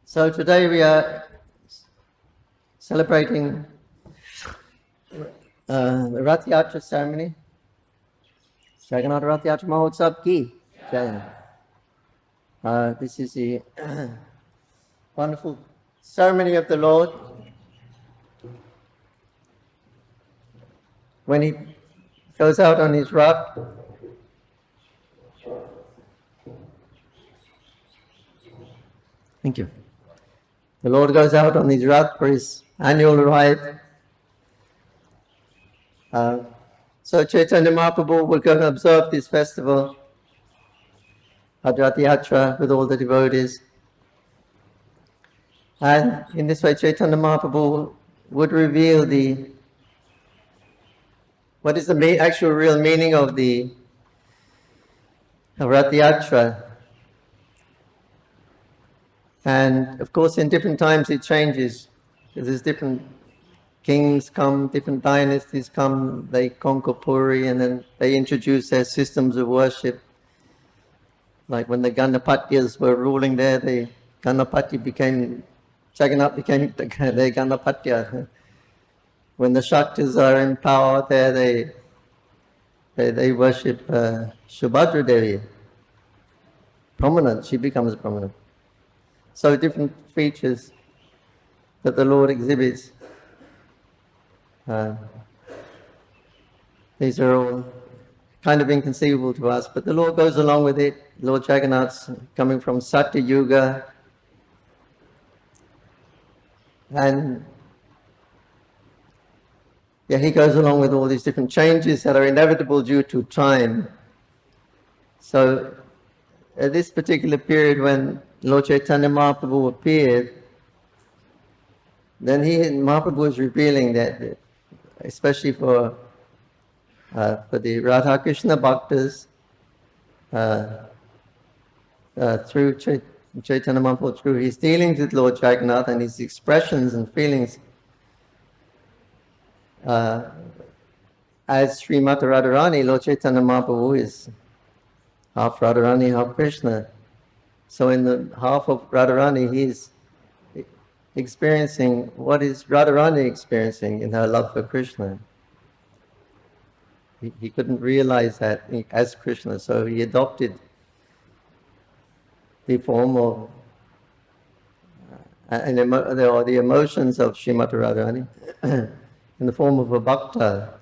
So today we are celebrating the Ratha Yatra ceremony. Jagannath Ratha Yatra Mahotsav ki Jai. This is the wonderful ceremony of the Lord when he goes out on his Rath. Thank you. The Lord goes out on his Rath for his annual ride. So Caitanya Maharabhu will go and observe this festival of Ratha Yatra with all the devotees. And in this way Caitanya Maharabhu would reveal what is the actual real meaning of the Ratha Yatra. And of course in different times it changes, because there's different kings come, different dynasties come, they conquer Puri and then they introduce their systems of worship. Like when the Ganapatyas were ruling there, the Jagannath became the Ganapatya. When the Shaktas are in power there, they worship Subhadra Devi. Prominent, she becomes prominent. So different features that the Lord exhibits. These are all kind of inconceivable to us, but the Lord goes along with it. Lord Jagannath's coming from Satya Yuga, and he goes along with all these different changes that are inevitable due to time. So at this particular period when Lord Caitanya Maharabhu appeared, then Maharabhu was revealing that, especially for the Radha Krishna Bhaktas, through Caitanya Maharabhu, through his dealings with Lord Jagannath and his expressions and feelings, as Srimati Radharani, Lord Caitanya Maharabhu is half Radharani, half Krishna. So in the half of Radharani, he's experiencing what is Radharani experiencing in her love for Krishna. He couldn't realize that as Krishna, so he adopted the form of the emotions of Srimati Radharani in the form of a bhakta.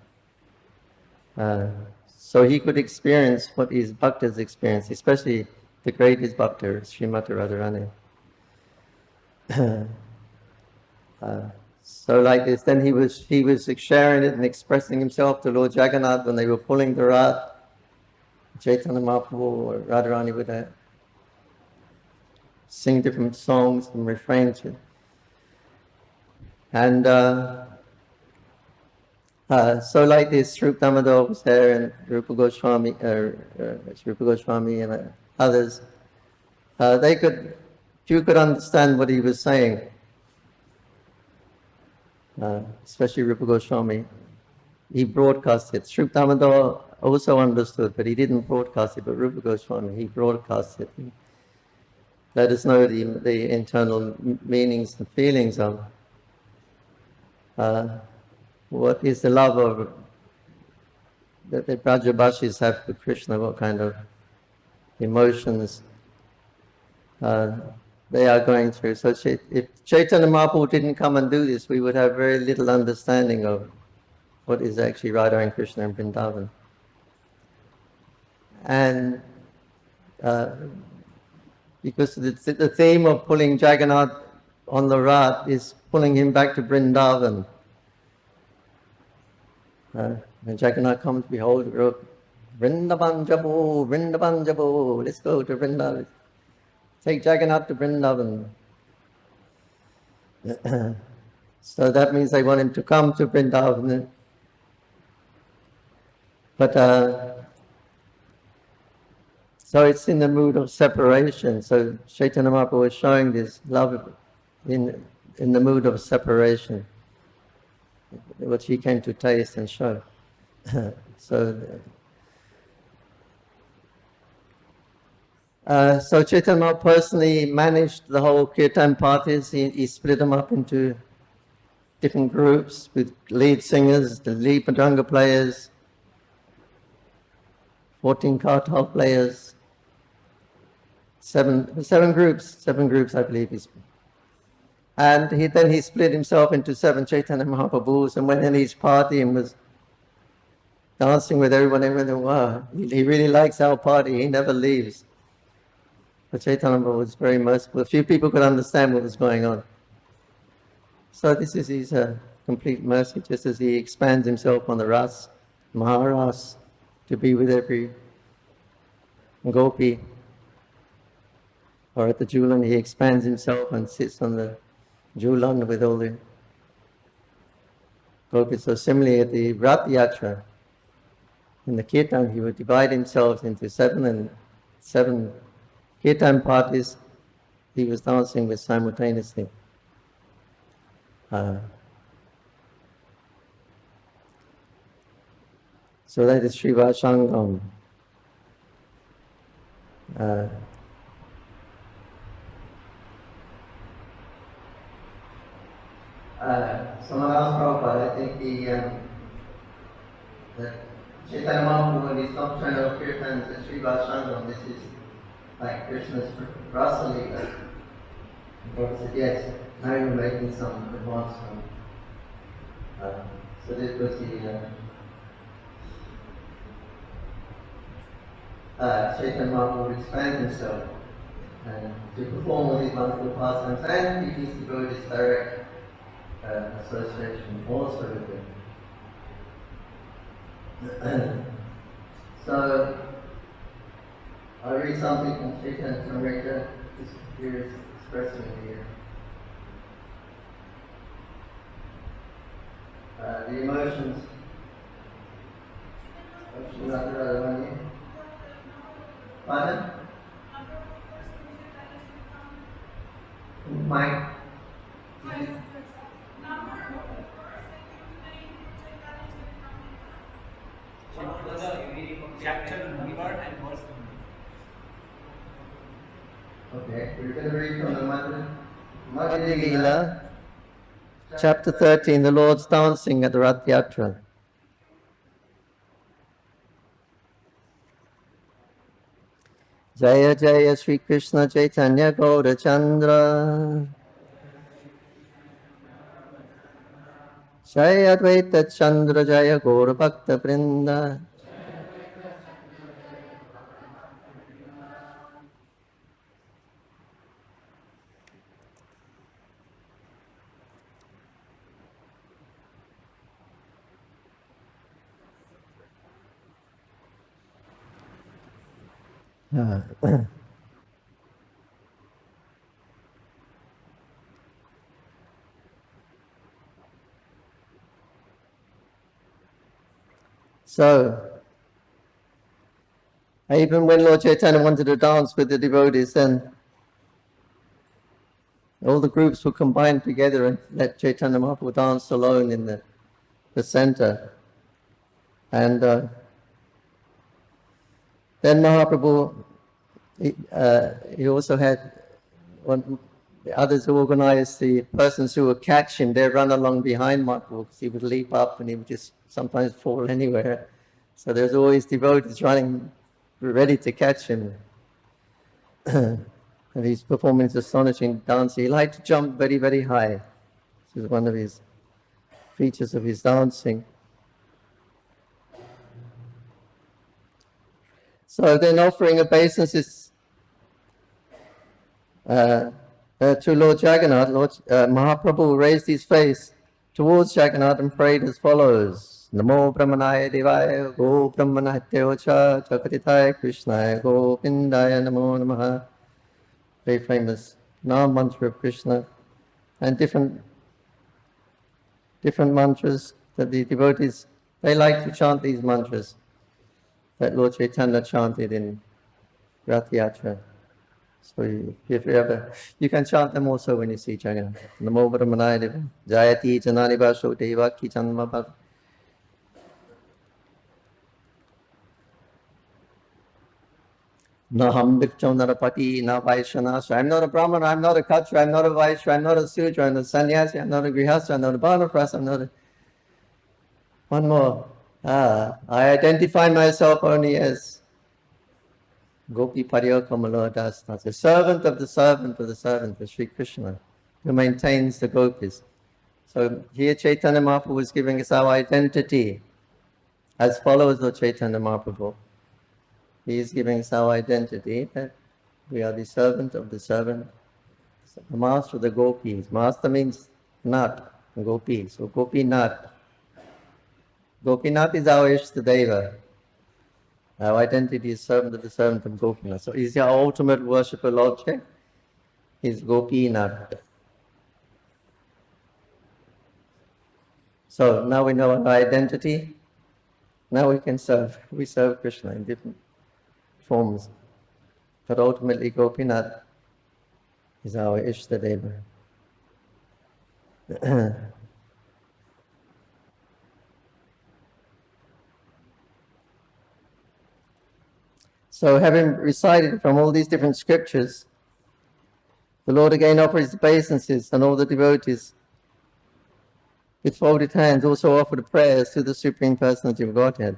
So he could experience what his bhaktas experience, especially the greatest bhakta, Srimati Radharani. So like this, then he was sharing it and expressing himself to Lord Jagannath when they were pulling the Rath. Caitanya Maharabhu or Radharani would sing different songs and refrains. And so like this, Srup Damodar was there, and Rupa Goswami and others. You could understand what he was saying, especially Rupa Goswami. He broadcast it. Srup Damodar also understood, but he didn't broadcast it. But Rupa Goswami, he broadcast it. He let us know the internal meanings and feelings of what is the love of that the Brajabashis have for Krishna, what kind of emotions they are going through. So if Caitanya Maharabhu didn't come and do this, we would have very little understanding of what is actually Radha and Krishna in Vrindavan. And because the theme of pulling Jagannath on the Rath is pulling him back to Vrindavan. When Jagannath comes, behold, Vrindavan Jabo, let's go to Vrindavan. Take Jagannath to Vrindavan. So that means they want him to come to Vrindavan. But so it's in the mood of separation. So Caitanya Maharabhu was showing this love in the mood of separation, which he came to taste and show. So So Chaitanya Maharabhu personally managed the whole kirtan parties. He split them up into different groups with lead singers, the lead madranga players, 14 kartal players, seven groups I believe. And then he split himself into 7 Chaitanya Mahaprabhus and went in each party and was dancing with everyone. And went, wow, he really likes our party. He never leaves. But Chaitanya Mahaprabhu was very merciful. Few people could understand what was going on. So this is his complete mercy, just as he expands himself on the Ras, Maharas, to be with every gopi. Or at the Julan, he expands himself and sits on the Julan with all the gopis. So similarly at the Ratha Yatra, in the Kirtan, he would divide himself into 7 Kirtan parties he was dancing with simultaneously. So that is Sri Vashangam. Someone asked Prabhupada, I think the Chaitanya Mahaprabhu, when he's not trying to kirtans at Sri Vashangam, this is like Krishna's Rasa Leela. Prabhupada said, yes, now you're making some advancement. So this was the Chaitanya Mahaprabhu would expand himself to perform all these wonderful pastimes and he used to go this direct association also with him. So I read something from Caitanya Caritamrita. This here is expressing here. The emotions of Sri Radharani. Pardon? Mike? Chapter number and verse number. Okay, we're going to read from the Madhya Leela, chapter 13, the Lord's dancing at the Ratha Yatra. Jaya Jaya Sri Krishna Chaitanya Gaura Chandra Jaya Advaita Chandra Jaya Gaura Bhakta Vrinda. So, even when Lord Chaitanya wanted to dance with the devotees, then all the groups were combined together and let Chaitanya Mahaprabhu dance alone in the center. And then Mahaprabhu, he also had the others who organized the persons who would catch him. They run along behind Mahaprabhu because he would leap up and he would just sometimes fall anywhere. So there's always devotees running ready to catch him. And he's performing this astonishing dance. He liked to jump very, very high. This is one of his features of his dancing. So then offering obeisances to Lord Jagannath, Lord Mahaprabhu raised his face towards Jagannath and prayed as follows. Namo Brahmanaya Devaya Go Brahmanatyocha Chakatitaya Krishnaya Go Pindaya Namo Namaha. Very famous Nam mantra of Krishna, and different mantras that the devotees, they like to chant these mantras that Lord Chaitanya chanted in Ratha Yatra. So if you ever, you can chant them also when you see Jagannath. Namo Brahmanaya Devaya Jayati Jananivas Prabhu Janma Bhava. Na ham bhiksham narapati, na vaishyana. So I'm not a Brahman, I'm not a Katra, I'm not a Vaishya, I'm not a Sudra, I'm not a sannyasi, I'm not a grihastha, I'm not a Banaprastha, I'm not a... One more. I identify myself only as Gopi Pariyo Kamala Das, the servant of the servant of the servant of Sri Krishna, who maintains the gopis. So here Chaitanya Mahaprabhu is giving us our identity as followers of Chaitanya Mahaprabhu. He is giving us our identity that we are the servant of the servant, the master of the gopis. Master means Nath, gopi. So Gopinath. Gopinath is our Ishtadeva. Our identity is servant of the servant of Gopinath. So he's our ultimate worshipper, Lord Jagannath. He's Gopinath. So now we know our identity. Now we can serve. We serve Krishna in different forms. But ultimately Gopinath is our Ishtadeva. So having recited from all these different scriptures, the Lord again offers obeisances, and all the devotees with folded hands also offer the prayers to the Supreme Personality of Godhead.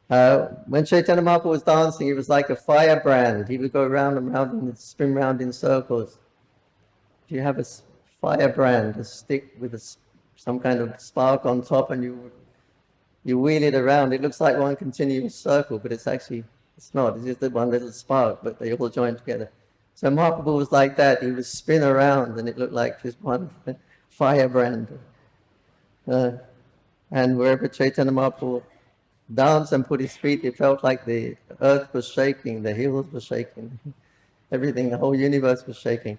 When Chaitanya Mahaprabhu was dancing, he was like a firebrand. He would go round and round and spin round in circles. If you have a firebrand, a stick with some kind of spark on top, and you wheel it around, it looks like one continuous circle, but it's not. It's just one little spark, but they all join together. So Mahaprabhu was like that. He would spin around, and it looked like just one firebrand. And wherever Chaitanya Mahaprabhu danced and put his feet, it felt like the earth was shaking, the hills were shaking, everything, the whole universe was shaking.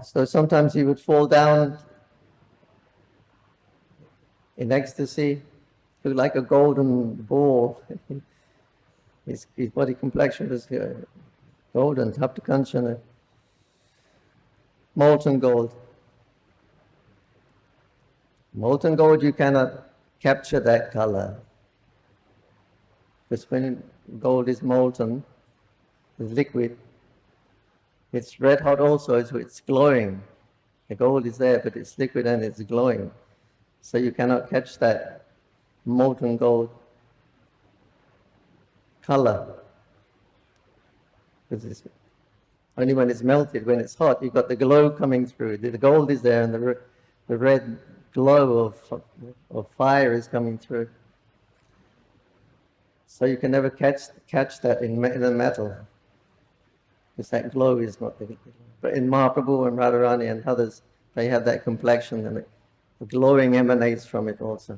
So sometimes he would fall down in ecstasy, looked like a golden ball. His body complexion was golden, Taptakanchana, molten gold. Molten gold, you cannot capture that color. Because when gold is molten, it's liquid, it's red hot also, so it's glowing. The gold is there, but it's liquid and it's glowing. So you cannot catch that molten gold color. Because it's only when it's melted, when it's hot, you've got the glow coming through. The gold is there and the red glow of fire is coming through. So you can never catch that in the metal. Because that glow is not there. But in Mahaprabhu and Radharani and others, they have that complexion, and the glowing emanates from it also.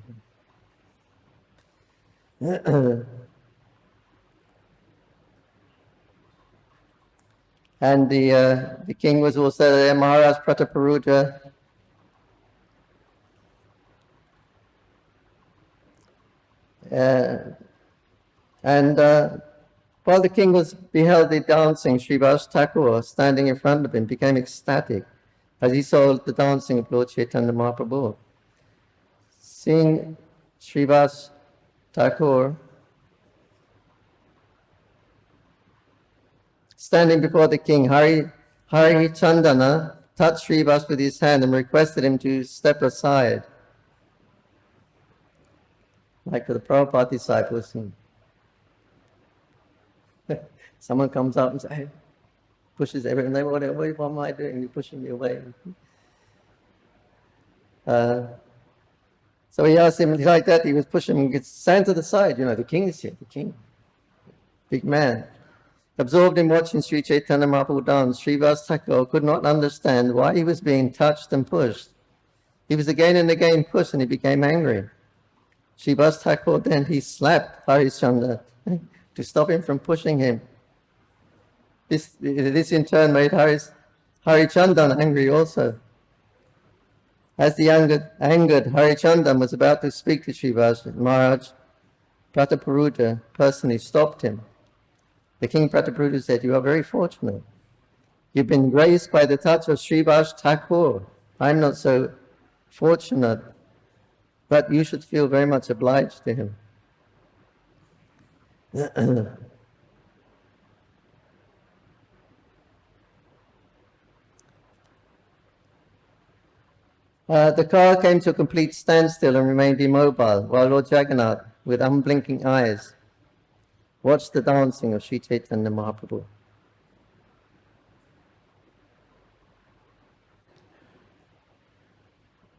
And the king was also there, Maharaj Prataparuja. While the king beheld the dancing, Srivas Thakur, standing in front of him, became ecstatic as he saw the dancing of Lord Chaitanya Mahaprabhu. Seeing Srivas Thakur standing before the king, Hari Chandana touched Srivas with his hand and requested him to step aside. Like the Prabhupada disciples. Someone comes up and says, hey, pushes everyone. They what am I doing? You're pushing me away. So he asked him like that. He was pushing him. Stand to the side. The king is here. The king, big man. Absorbed in watching Sri Chaitanya Mahaprabhu dance, Srivas Thakur could not understand why he was being touched and pushed. He was again and again pushed, and he became angry. Srivas Thakur then he slapped Harishchandra to stop him from pushing him. This in turn made Harichandran angry also. As the angered Harichandran was about to speak to Srivas, Maharaj Prataparuja personally stopped him. The king Prataparuja said, "You are very fortunate. You've been graced by the touch of Srivas Thakur, I'm not so fortunate, but you should feel very much obliged to him. The car came to a complete standstill and remained immobile, while Lord Jagannath, with unblinking eyes, watched the dancing of Sri Caitanya Maharabhu.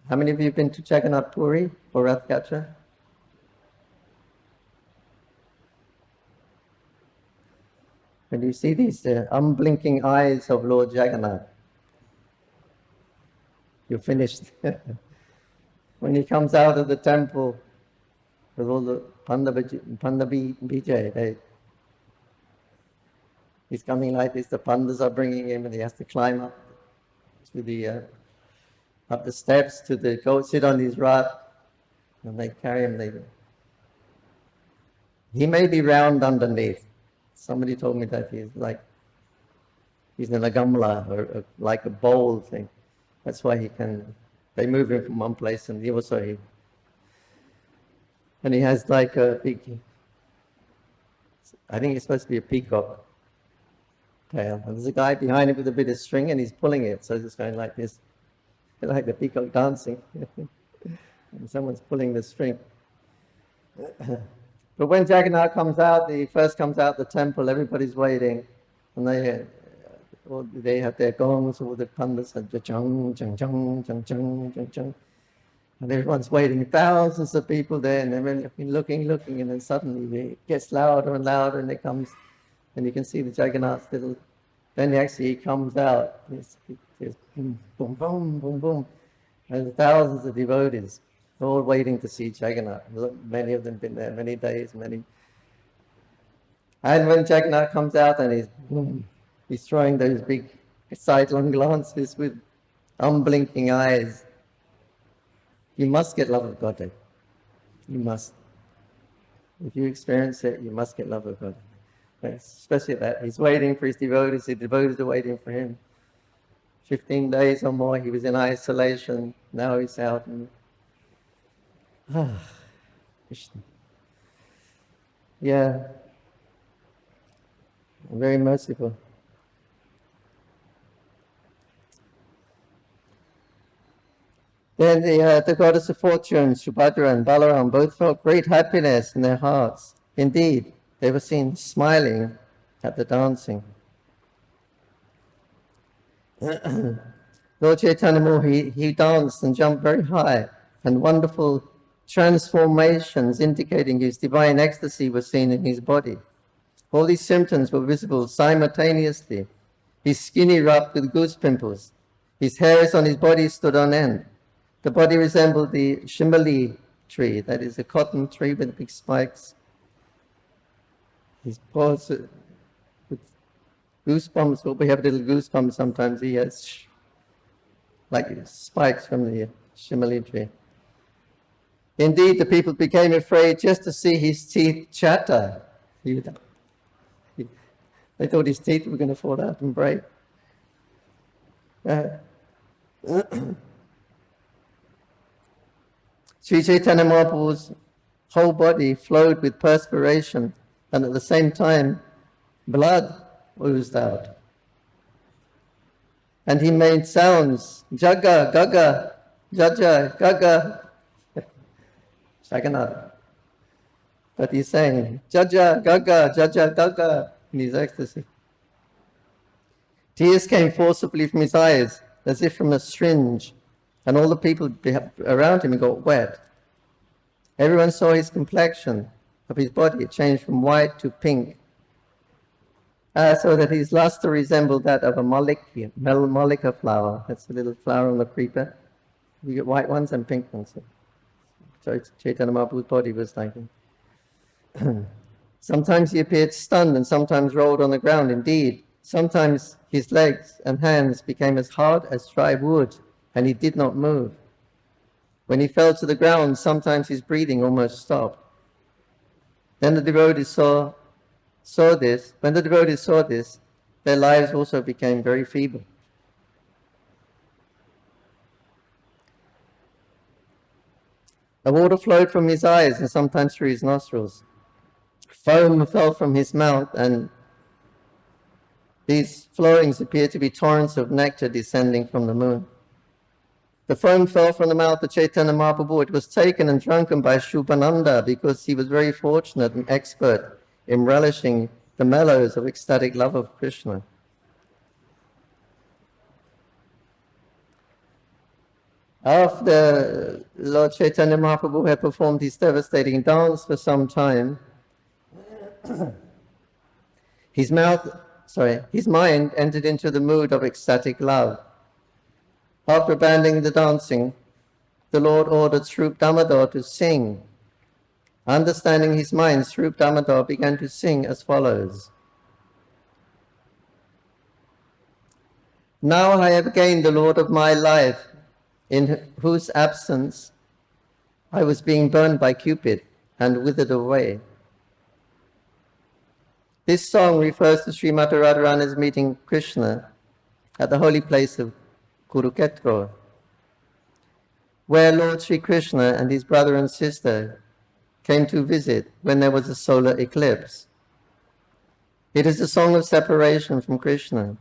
How many of you have been to Jagannath Puri for Ratha Yatra? When you see these unblinking eyes of Lord Jagannath, you're finished. When he comes out of the temple with all the Panda Bijay, he's coming like this, the Pandas are bringing him and he has to climb up to the steps to go sit on his Rath, and they carry him. He may be round underneath. Somebody told me that he's in a gamla, or like a bowl thing. That's why they move him from one place, and he has like a big, I think it's supposed to be a peacock tail. And there's a guy behind him with a bit of string, and he's pulling it, so it's going like this, like the peacock dancing. And someone's pulling the string. But when Jagannath comes out, he first comes out the temple, everybody's waiting, and they have their gongs, all the pandas, and chung, chung, chung, chung, chung, chung, chung. And everyone's waiting, thousands of people there, and they're looking, and then suddenly it gets louder and louder, and it comes, and you can see the Jagannath's little, then he comes out, it's boom, boom, boom, boom, boom, and thousands of devotees, all waiting to see Jagannath. Many of them been there many days, and when Jagannath comes out and he's throwing those big sidelong glances with unblinking eyes, you must get love of God. You must. If you experience it, you must get love of God. Especially that. He's waiting for his devotees. The devotees are waiting for him. 15 days or more, he was in isolation. Now he's out. Krishna. Yeah. Very merciful. Then the goddess of fortune, Subhadra and Balaram, both felt great happiness in their hearts. Indeed, they were seen smiling at the dancing. Lord Chaitanya Maharabhu, he danced and jumped very high, and wonderful transformations indicating his divine ecstasy were seen in his body. All these symptoms were visible simultaneously. His skin erupted with goose pimples. His hairs on his body stood on end. The body resembled the shimali tree, that is a cotton tree with big spikes. His paws with goosebumps, well, we have little goosebumps sometimes. He has like spikes from the shimali tree. Indeed, the people became afraid just to see his teeth chatter. They thought his teeth were going to fall out and break. Sri Caitanya Mahaprabhu's whole body flowed with perspiration, and at the same time, blood oozed out. And he made sounds, Jaga, Gaga, Jaja, Gaga, Jagannath. But he's saying, Jaja, Gaga, Jaja, Gaga, in his ecstasy. Tears came forcibly from his eyes, as if from a syringe, and all the people around him got wet. Everyone saw his complexion of his body. It changed from white to pink, so that his luster resembled that of a mallika flower. That's a little flower on the creeper. You get white ones and pink ones. So Chaitanya Mahaprabhu's body was like that. Sometimes he appeared stunned and sometimes rolled on the ground. Indeed, sometimes his legs and hands became as hard as dry wood, and he did not move. When he fell to the ground, sometimes his breathing almost stopped. Then the devotees saw this. When the devotees saw this, their lives also became very feeble. The water flowed from his eyes and sometimes through his nostrils. Foam fell from his mouth, and these flowings appeared to be torrents of nectar descending from the moon. The foam fell from the mouth of Caitanya Maharabhu. It was taken and drunken by Shubhananda because he was very fortunate and expert in relishing the mellows of ecstatic love of Krishna. After Lord Caitanya Maharabhu had performed his devastating dance for some time, his mind entered into the mood of ecstatic love. After abandoning the dancing, the Lord ordered Swarup Damodar to sing. Understanding his mind, Swarup Damodar began to sing as follows. Now I have gained the Lord of my life, in whose absence I was being burned by Cupid and withered away. This song refers to Srimati Radharani's meeting Krishna at the holy place of Kurukshetra, where Lord Sri Krishna and his brother and sister came to visit when there was a solar eclipse. It is a song of separation from Krishna.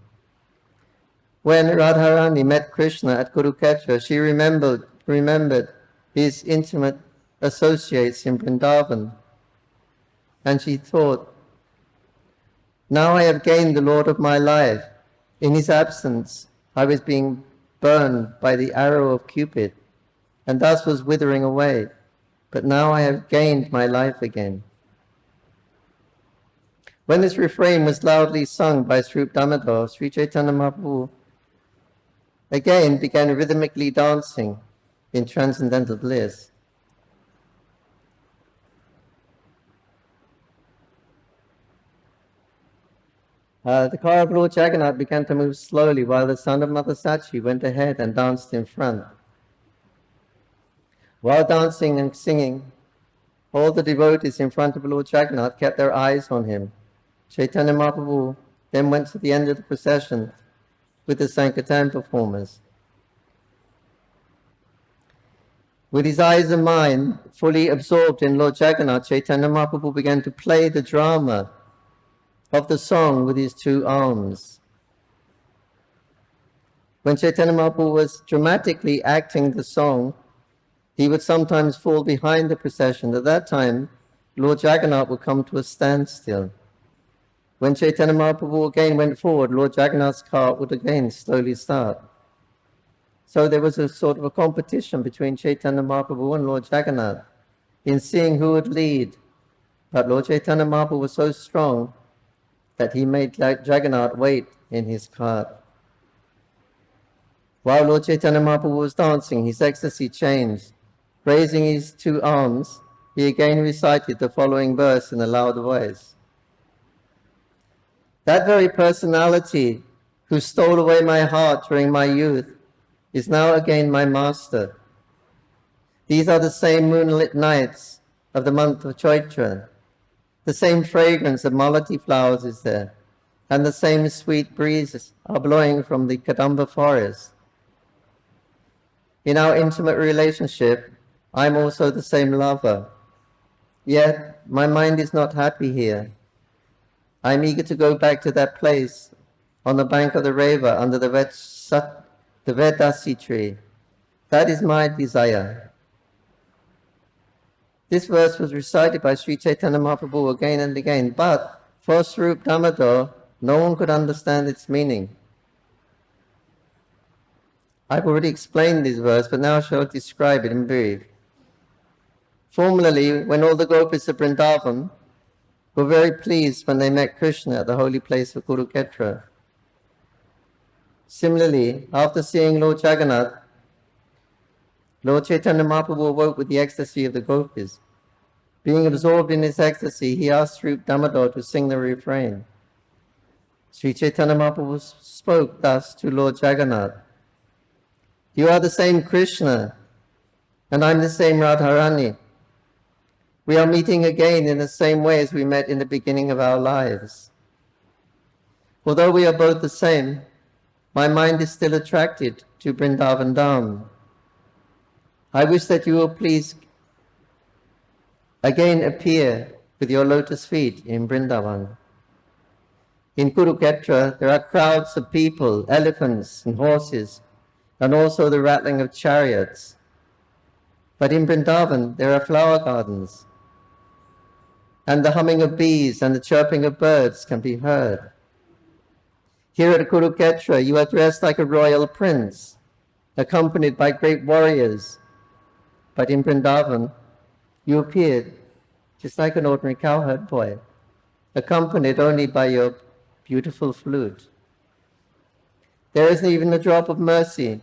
When Radharani met Krishna at Kurukshetra, she remembered his intimate associates in Vrindavan, and she thought, now I have gained the Lord of my life. In his absence, I was being burned by the arrow of Cupid, and thus was withering away. But now I have gained my life again. When this refrain was loudly sung by Swarup Damodar, Sri Caitanya Maharabhu again began rhythmically dancing in transcendental bliss. The car of Lord Jagannath began to move slowly while the son of Mother Sachi went ahead and danced in front. While dancing and singing, all the devotees in front of Lord Jagannath kept their eyes on him. Caitanya Maharabhu then went to the end of the procession with the Sankirtan performers. With his eyes and mind fully absorbed in Lord Jagannath, Caitanya Maharabhu began to play the drama of the song with his two arms. When Caitanya Maharabhu was dramatically acting the song, he would sometimes fall behind the procession. At that time, Lord Jagannath would come to a standstill. When Caitanya Maharabhu again went forward, Lord Jagannath's cart would again slowly start. So there was a sort of a competition between Caitanya Maharabhu and Lord Jagannath in seeing who would lead. But Lord Caitanya Maharabhu was so strong that he made Jagannath wait in his cart. While Lord Caitanya Maharabhu was dancing, his ecstasy changed. Raising his two arms, he again recited the following verse in a loud voice. That very personality who stole away my heart during my youth is now again my master. These are the same moonlit nights of the month of Chaitra. The same fragrance of malati flowers is there, and the same sweet breezes are blowing from the Kadamba forest. In our intimate relationship, I am also the same lover. Yet, my mind is not happy here. I am eager to go back to that place on the bank of the river under the Vedasi tree. That is my desire. This verse was recited by Sri Caitanya Maharabhu again and again, but for Swarup Damodar, no one could understand its meaning. I've already explained this verse, but now I shall describe it in brief. Formerly, when all the gopis of Vrindavan were very pleased when they met Krishna at the holy place of Kurukshetra. Similarly, after seeing Lord Jagannath, Lord Caitanya Maharabhu awoke with the ecstasy of the gopis. Being absorbed in his ecstasy, he asked Swarup Damodar to sing the refrain. Sri Caitanya Maharabhu spoke thus to Lord Jagannath. You are the same Krishna, and I'm the same Radharani. We are meeting again in the same way as we met in the beginning of our lives. Although we are both the same, my mind is still attracted to Vrindavan Dham. I wish that you will please again appear with your lotus feet in Vrindavan. In Kurukshetra, there are crowds of people, elephants and horses, and also the rattling of chariots. But in Vrindavan, there are flower gardens, and the humming of bees and the chirping of birds can be heard. Here at Kurukshetra, you are dressed like a royal prince, accompanied by great warriors. But in Vrindavan, you appeared just like an ordinary cowherd boy, accompanied only by your beautiful flute. There isn't even a drop of mercy.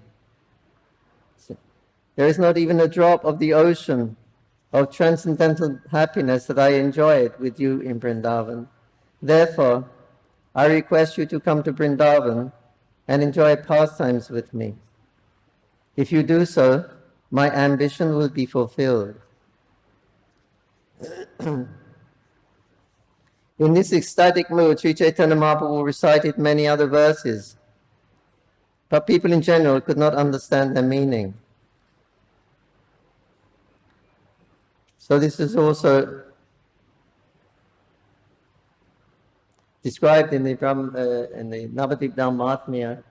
There is not even a drop of the ocean of transcendental happiness that I enjoyed with you in Vrindavan. Therefore, I request you to come to Vrindavan and enjoy pastimes with me. If you do so, my ambition will be fulfilled. In this ecstatic mood, Sri Caitanya Maharabhu recited many other verses, but people in general could not understand their meaning. So this is also described in the Navadip Dhammatmya,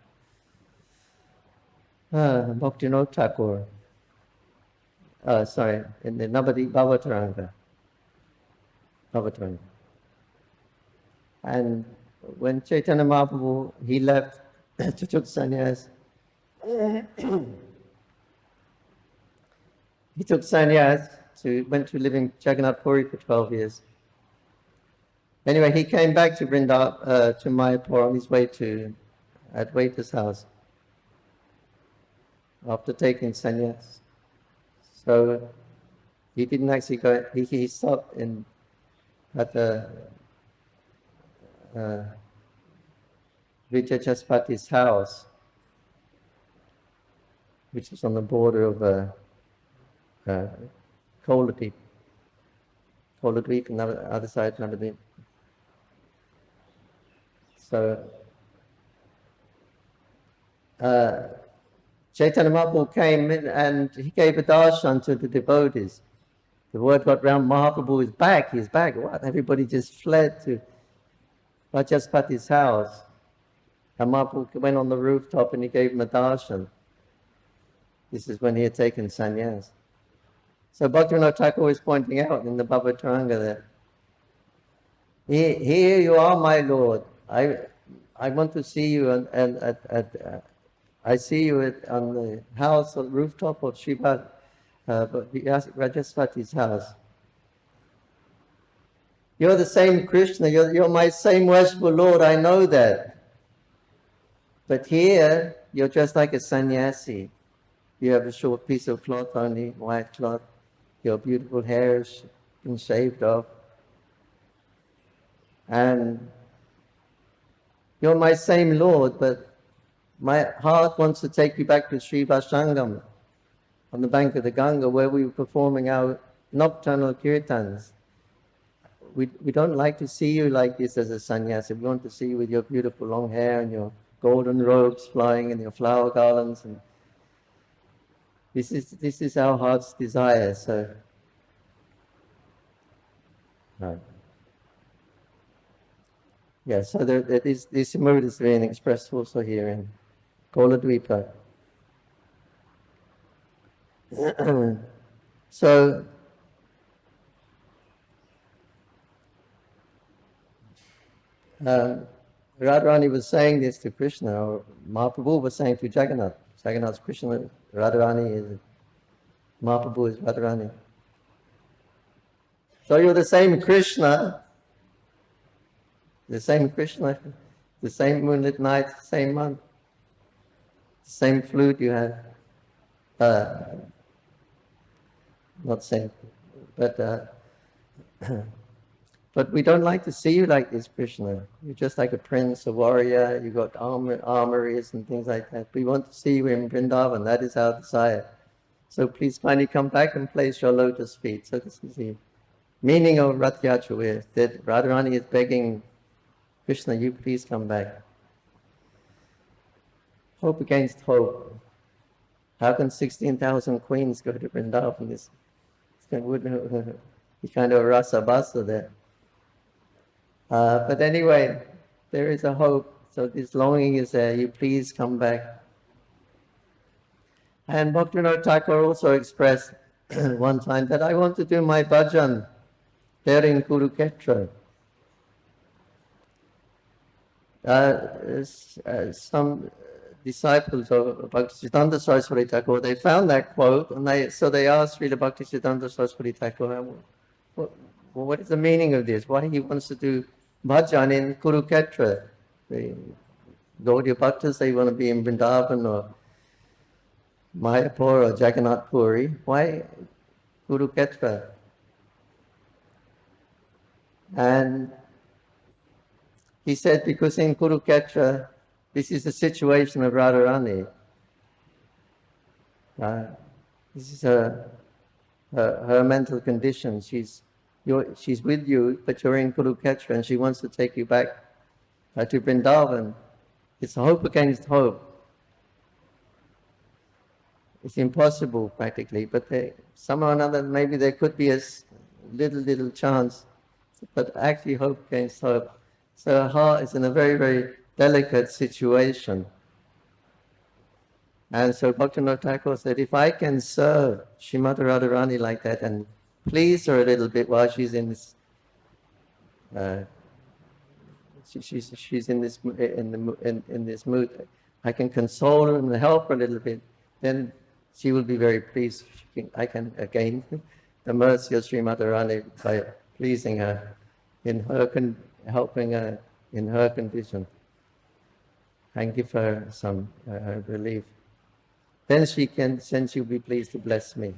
Bhaktivinoda Thakur. In the Navadip Bhavataranga. And when Caitanya Maharabhu, he left to took sannyas, he took sannyas, went to live in Jagannath Puri for 12 years. Anyway, he came back to to Mayapur on his way to Advaita's house after taking sannyas. So he didn't actually go, he stopped at the Vijayajaspati's house, which is on the border of Koladweep and the other side, Navadvip. So Caitanya Maharabhu came in and he gave a darshan to the devotees. The word got round, Mahaprabhu is back, he's back. What? Everybody just fled to Vajaspati's house. And Mahaprabhu went on the rooftop and he gave him a darshan. This is when he had taken sannyas. So Bhaktivinoda Thakur was pointing out in the Bhavataranga that, here you are, my Lord. I want to see you and I see you on the house, on the rooftop of Rajaspati's house. You're the same Krishna, you're my same worshipful Lord, I know that. But here, you're just like a sannyasi. You have a short piece of cloth only, white cloth. Your beautiful hair has been shaved off. And you're my same Lord, but my heart wants to take you back to Sri Vashangam on the bank of the Ganga where we were performing our nocturnal kirtans. We don't like to see you like this as a sannyasi. We want to see you with your beautiful long hair and your golden robes flying and your flower garlands. And this is our heart's desire. So, right. Yeah. So this mood is being expressed also here in Koladweepa. So. Radharani was saying this to Krishna, or Mahaprabhu was saying to Jagannath. Jagannath's Krishna, Radharani is Mahaprabhu is Radharani. So you're the same Krishna, the same moonlit night, same month, the same flute you had. Not same, but but we don't like to see you like this, Krishna. You're just like a prince, a warrior, you've got armories and things like that. We want to see you in Vrindavan, that is our desire. So please kindly come back and place your lotus feet. So this is the meaning of Ratha Yatra, where that Radharani is begging Krishna, you please come back. Hope against hope. How can 16,000 queens go to Vrindavan? kind of rasa basa there. But anyway, there is a hope. So this longing is there. You please come back. And Bhaktivinoda Thakur also expressed one time that I want to do my bhajan there in Kurukshetra. Some disciples of Bhaktisiddhanta Saraswati Thakur, they found that quote, and they asked Srila Bhaktisiddhanta Saraswati Thakur, what is the meaning of this? Why he wants to do bhajan in Kurukshetra? The Gaudiya Bhaktas, they want to be in Vrindavan or Mayapur or Jagannath Puri. Why Kurukshetra? And he said, because in Kurukshetra, this is the situation of Radharani. This is her mental condition. She's with you, but you're in Kurukshetra, and she wants to take you back to Vrindavan. It's hope against hope. It's impossible practically, but somehow or another, maybe there could be a little chance, but actually hope against hope. So her heart is in a very, very delicate situation. And so Bhaktivinoda Thakur said, if I can serve Srimati Radharani like that and please her a little bit while she's in this, she's in this mood, I can console her and help her a little bit, then she will be very pleased. I can gain the mercy of Srimati Radharani by pleasing her in her helping her in her condition and give her some relief. Then she'll be pleased to bless me.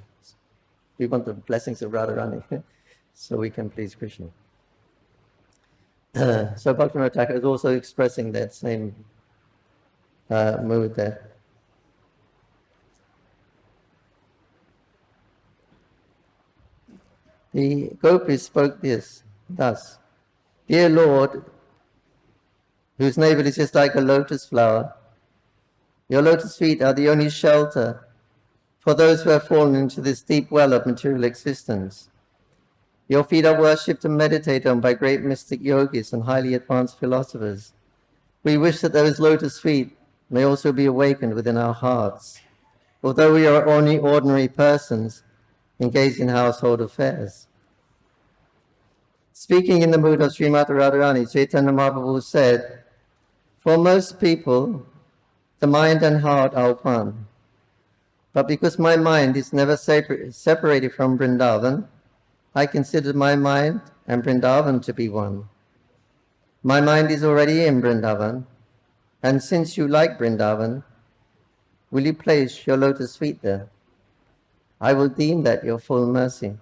We want the blessings of Radharani so we can please Krishna. So Bhaktivinoda Thakur is also expressing that same mood there. The gopis spoke thus, Dear Lord, whose navel is just like a lotus flower, your lotus feet are the only shelter for those who have fallen into this deep well of material existence. Your feet are worshipped and meditated on by great mystic yogis and highly advanced philosophers. We wish that those lotus feet may also be awakened within our hearts, although we are only ordinary persons engaged in household affairs. Speaking in the mood of Srimati Radharani, Caitanya Maharabhu said, for most people, the mind and heart are one. But because my mind is never separated from Vrindavan, I consider my mind and Vrindavan to be one. My mind is already in Vrindavan, and since you like Vrindavan, will you place your lotus feet there? I will deem that your full mercy.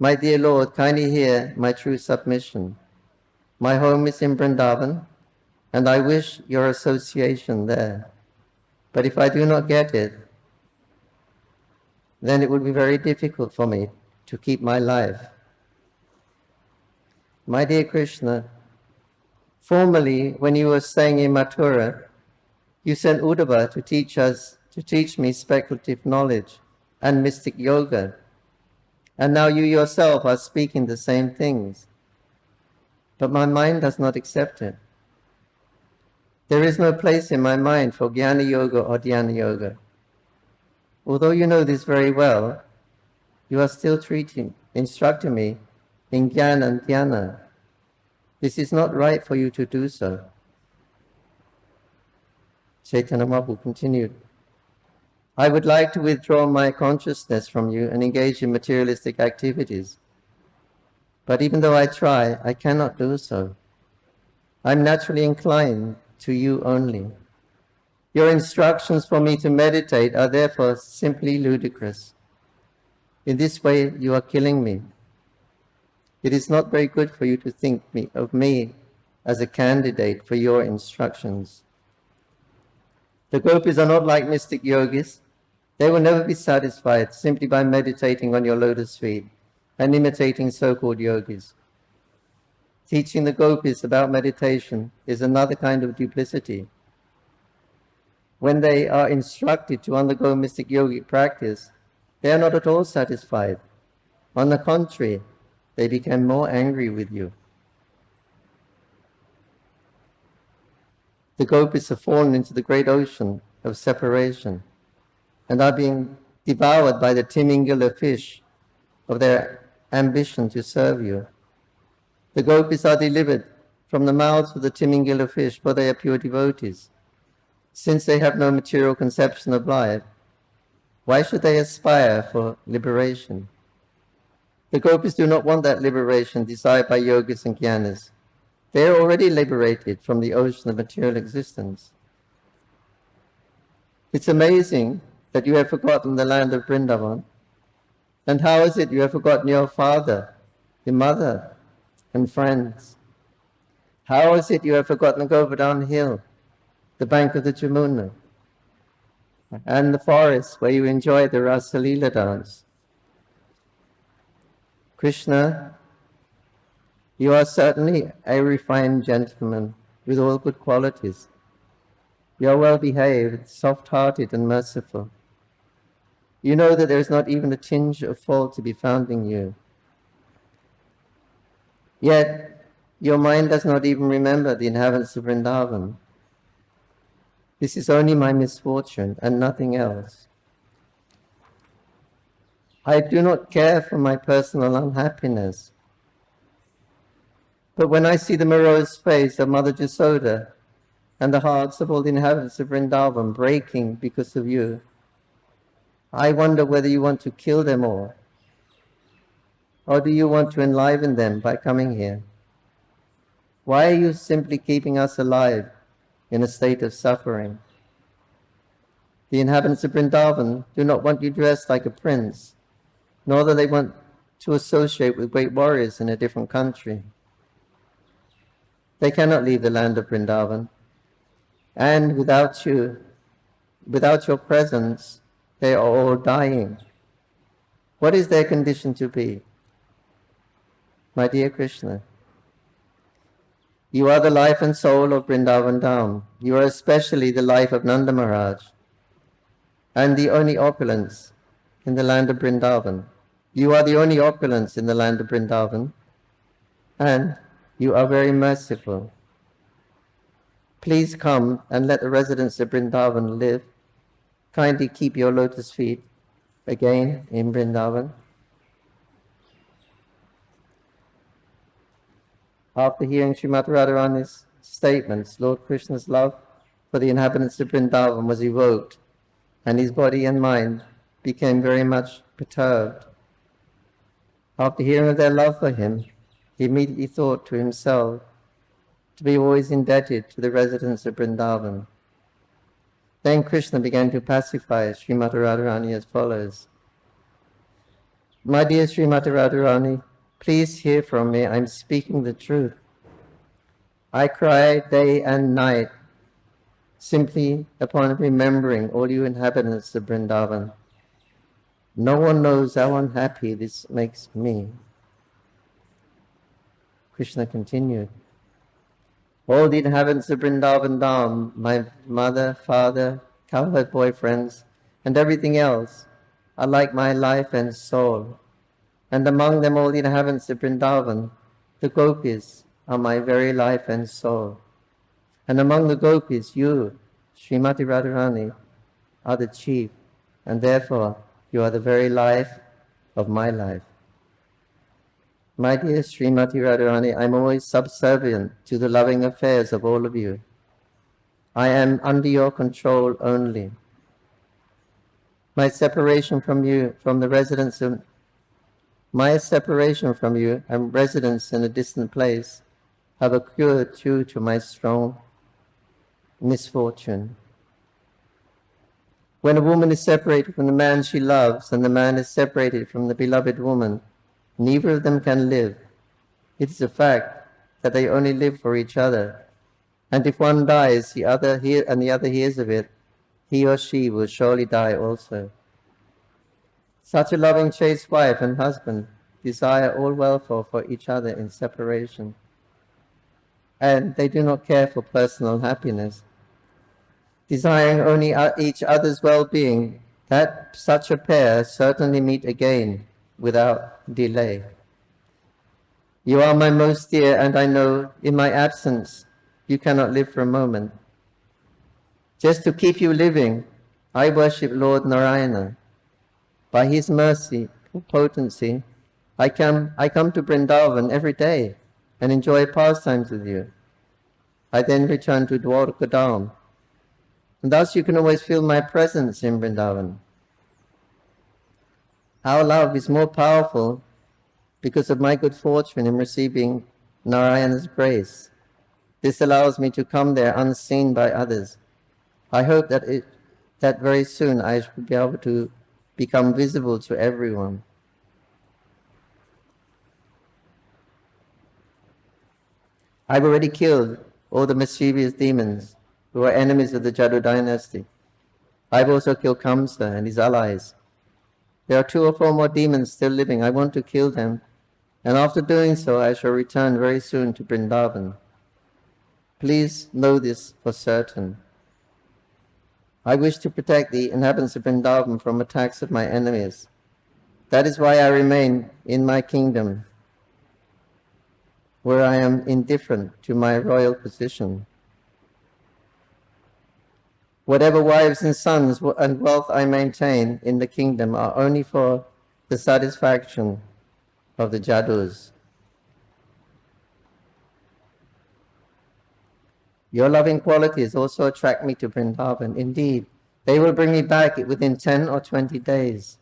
My dear Lord, kindly hear my true submission. My home is in Vrindavan, and I wish your association there. But if I do not get it, then it will be very difficult for me to keep my life. My dear Krishna, formerly when you were staying in Mathura, you sent Uddhava to teach me speculative knowledge and mystic yoga. And now you yourself are speaking the same things. But my mind does not accept it. There is no place in my mind for Jnana Yoga or Dhyana Yoga. Although you know this very well, you are still instructing me in Jnana and Dhyana. This is not right for you to do so. Caitanya Maharabhu continued, I would like to withdraw my consciousness from you and engage in materialistic activities. But even though I try, I cannot do so. I'm naturally inclined to you only. Your instructions for me to meditate are therefore simply ludicrous. In this way, you are killing me. It is not very good for you to think of me as a candidate for your instructions. The gopis are not like mystic yogis. They will never be satisfied simply by meditating on your lotus feet and imitating so-called yogis. Teaching the gopis about meditation is another kind of duplicity. When they are instructed to undergo mystic yogic practice, they are not at all satisfied. On the contrary, they became more angry with you. The gopis have fallen into the great ocean of separation and are being devoured by the timingila fish of their ambition to serve you. The gopis are delivered from the mouths of the timingila fish, for they are pure devotees. Since they have no material conception of life, why should they aspire for liberation? The gopis do not want that liberation desired by yogis and jnanas. They are already liberated from the ocean of material existence. It's amazing that you have forgotten the land of Vrindavan. And how is it you have forgotten your father, your mother, and friends? How is it you have forgotten Govardhan Hill, the bank of the Jamuna, and the forest where you enjoyed the Rasa Leela dance? Krishna, you are certainly a refined gentleman with all good qualities. You are well behaved, soft-hearted, and merciful. You know that there is not even a tinge of fault to be found in you. Yet, your mind does not even remember the inhabitants of Vrindavan. This is only my misfortune and nothing else. I do not care for my personal unhappiness. But when I see the morose face of Mother Jasoda and the hearts of all the inhabitants of Vrindavan breaking because of you, I wonder whether you want to kill them all, or do you want to enliven them by coming here? Why are you simply keeping us alive in a state of suffering? The inhabitants of Vrindavan do not want you dressed like a prince, nor do they want to associate with great warriors in a different country. They cannot leave the land of Vrindavan, and without you, without your presence, they are all dying. What is their condition to be? My dear Krishna, you are the life and soul of Vrindavan Dham. You are especially the life of Nanda Maharaj and the only opulence in the land of Vrindavan. You are the only opulence in the land of Vrindavan, and you are very merciful. Please come and let the residents of Vrindavan live. Kindly keep your lotus feet again in Vrindavan. After hearing Srimati Radharani's statements, Lord Krishna's love for the inhabitants of Vrindavan was evoked, and his body and mind became very much perturbed. After hearing of their love for him, he immediately thought to himself to be always indebted to the residents of Vrindavan. Then Krishna began to pacify Srimati Radharani as follows. My dear Srimati Radharani, please hear from me, I'm speaking the truth. I cry day and night simply upon remembering all you inhabitants of Vrindavan. No one knows how unhappy this makes me. Krishna continued. All the inhabitants of Vrindavan Dham, my mother, father, cowherd boyfriends, and everything else are like my life and soul. And among them all the inhabitants of Vrindavan, the gopis are my very life and soul. And among the gopis, you, Srimati Radharani, are the chief, and therefore you are the very life of my life. My dear Srimati Radharani, I am always subservient to the loving affairs of all of you. I am under your control only. My separation from you, and residence in a distant place have occurred due to my strong misfortune. When a woman is separated from the man she loves, and the man is separated from the beloved woman, neither of them can live. It is a fact that they only live for each other. And if one dies, the other hears of it, he or she will surely die also. Such a loving, chaste wife and husband desire all welfare for each other in separation. And they do not care for personal happiness. Desiring only each other's well-being, that such a pair certainly meet again without delay. You are my most dear, and I know in my absence you cannot live for a moment. Just to keep you living, I worship Lord Narayana. By his mercy, potency, I come to Vrindavan every day and enjoy pastimes with you. I then return to Dwarkadam, and thus you can always feel my presence in Vrindavan. Our love is more powerful because of my good fortune in receiving Narayana's grace. This allows me to come there unseen by others. I hope that very soon I shall be able to become visible to everyone. I've already killed all the mischievous demons who are enemies of the Jadu dynasty. I've also killed Kamsa and his allies. There are 2 or 4 more demons still living. I want to kill them, and after doing so, I shall return very soon to Vrindavan. Please know this for certain. I wish to protect the inhabitants of Vrindavan from attacks of my enemies. That is why I remain in my kingdom, where I am indifferent to my royal position. Whatever wives and sons and wealth I maintain in the kingdom are only for the satisfaction of the Jadus. Your loving qualities also attract me to Vrindavan. Indeed, they will bring me back within 10 or 20 days.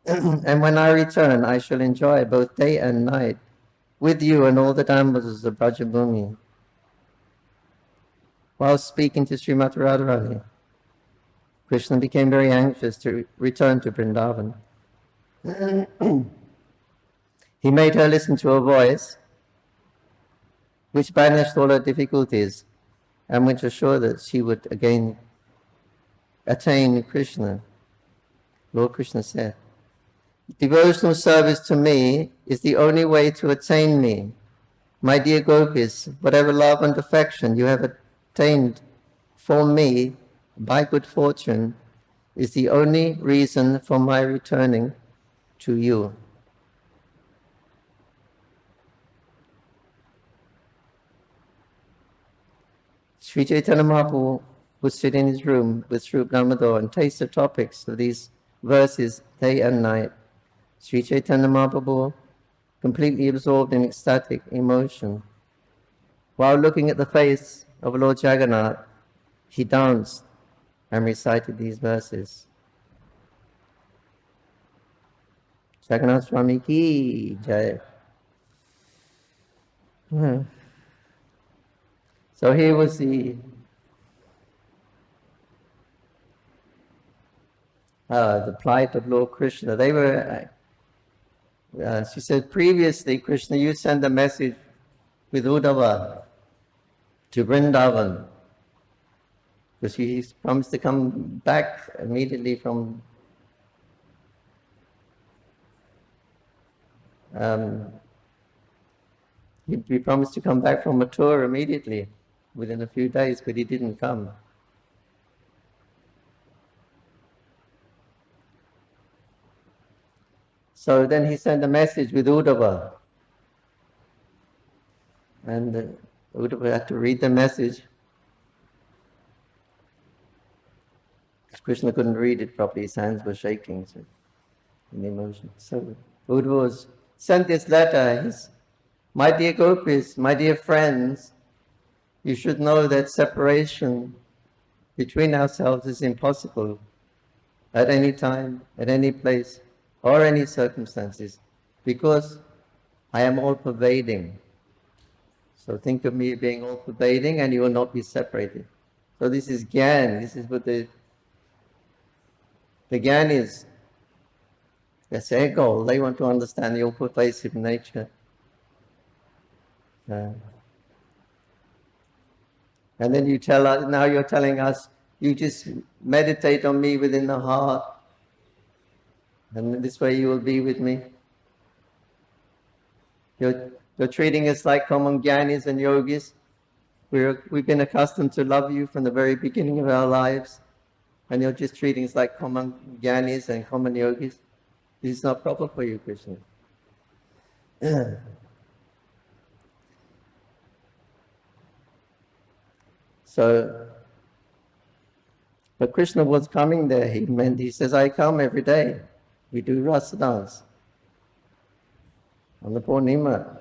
And when I return, I shall enjoy both day and night with you and all the Damodars of Brajabhumi. While speaking to Srimati Radharani, Krishna became very anxious to return to Vrindavan. He made her listen to a voice which banished all her difficulties and which assured that she would again attain Krishna. Lord Krishna said, "Devotional service to me is the only way to attain me. My dear gopis, whatever love and affection you have attained for me by good fortune is the only reason for my returning to you." Sri Caitanya Maharabhu would sit in his room with Sri Damodar and taste the topics of these verses day and night. Sri Caitanya Maharabhu, completely absorbed in ecstatic emotion. While looking at the face of Lord Jagannath, he danced and recited these verses. Jagannath Swami ki jai. So here was the plight of Lord Krishna. They were, she said, previously, Krishna, you sent a message with Uddhava to Vrindavan, because he promised to come back immediately from he promised to come back from a tour immediately, within a few days, but he didn't come. So then he sent a message with Uddhava, and Uddhava had to read the message. Krishna couldn't read it properly, his hands were shaking in emotion. So Uddhava sent this letter. My dear gopis, my dear friends, you should know that separation between ourselves is impossible at any time, at any place, or any circumstances, because I am all-pervading. So think of me being all-pervading and you will not be separated. So this is Gyan, this is what the Gyan is. That's their goal. They want to understand the all-pervasive nature. And then you tell us, now you're telling us, you just meditate on me within the heart, and this way you will be with me. You're treating us like common jnanis and yogis. We've been accustomed to love you from the very beginning of our lives, and you're just treating us like common jnanis and common yogis. This is not proper for you, Krishna. So, but Krishna was coming there. He says, I come every day. We do rasa dance. On the Purnima,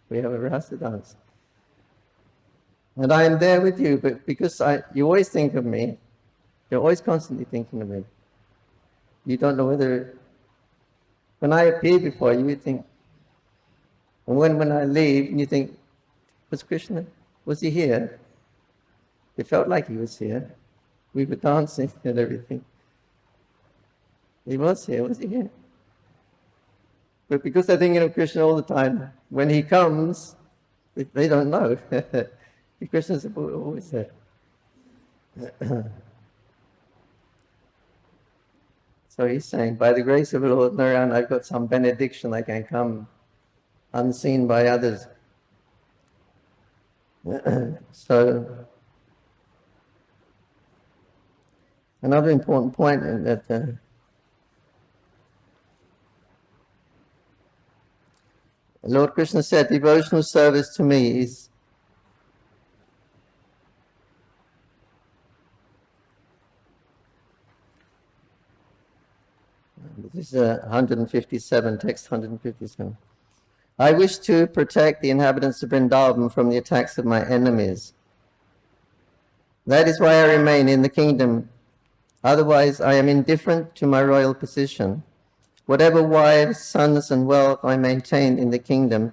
we have a rasa dance. And I am there with you, but because you always think of me, you're always constantly thinking of me. You don't know whether, when I appear before you, you think, and when I leave, you think, was Krishna, was he here? It felt like he was here. We were dancing and everything. He was here, was he here? But because they're thinking of Krishna all the time, when he comes, they don't know. Krishna's always there. So he's saying, by the grace of Lord Narayan, I've got some benediction, I can come unseen by others. So, another important point is that Lord Krishna said, devotional service to me is this is 157, text 157. I wish to protect the inhabitants of Vrindavan from the attacks of my enemies. That is why I remain in the kingdom. Otherwise, I am indifferent to my royal position. Whatever wives, sons, and wealth I maintain in the kingdom